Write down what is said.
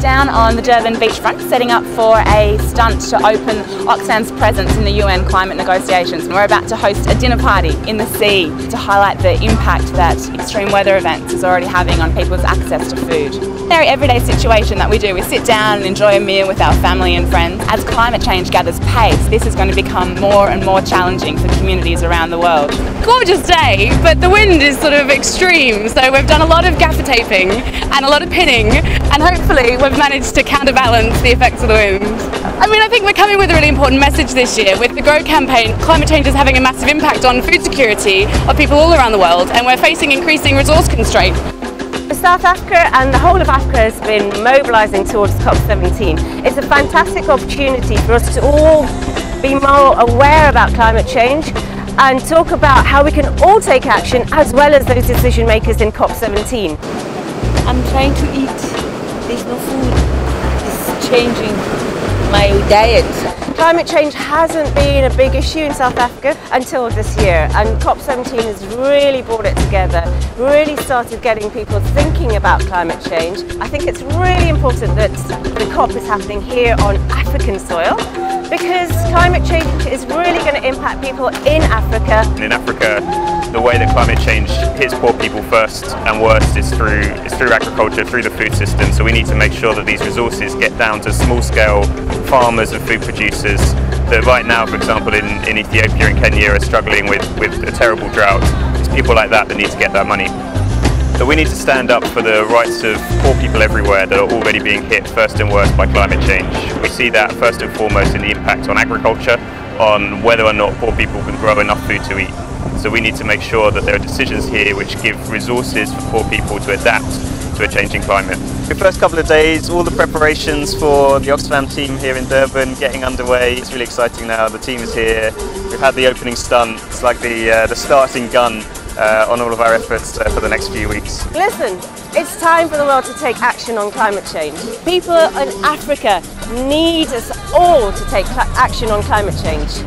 Down on the Durban beachfront, setting up for a stunt to open Oxfam's presence in the UN climate negotiations. And we're about to host a dinner party in the sea to highlight the impact that extreme weather events is already having on people's access to food. Very everyday situation that we do. We sit down and enjoy a meal with our family and friends. As climate change gathers pace, this is going to become more and more challenging for communities around the world. Gorgeous day, but the wind is sort of extreme, so we've done a lot of gaffer taping and a lot of pinning, and hopefully we've managed to counterbalance the effects of the wind. I think we're coming with a really important message this year. With the GROW campaign, climate change is having a massive impact on food security of people all around the world, and we're facing increasing resource constraint. South Africa and the whole of Africa has been mobilising towards COP17. It's a fantastic opportunity for us to all be more aware about climate change and talk about how we can all take action as well as those decision makers in COP17. I'm trying to eat. There's no food. It's changing my diet. Climate change hasn't been a big issue in South Africa until this year, and COP17 has really brought it together, really started getting people thinking about climate change. I think it's really important that the COP is happening here on African soil, because climate change is really going to impact people in Africa. In Africa, the way that climate change hits poor people first and worst is through agriculture, through the food system. So we need to make sure that these resources get down to small-scale farmers and food producers that right now, for example, in Ethiopia and Kenya are struggling with a terrible drought. It's people like that that need to get that money. So we need to stand up for the rights of poor people everywhere that are already being hit first and worst by climate change. We see that first and foremost in the impact on agriculture, on whether or not poor people can grow enough food to eat. So we need to make sure that there are decisions here which give resources for poor people to adapt to a changing climate. The first couple of days, all the preparations for the Oxfam team here in Durban getting underway. It's really exciting now. The team is here. We've had the opening stunt. It's like the starting gun on all of our efforts for the next few weeks. Listen, it's time for the world to take action on climate change. People in Africa need us all to take action on climate change.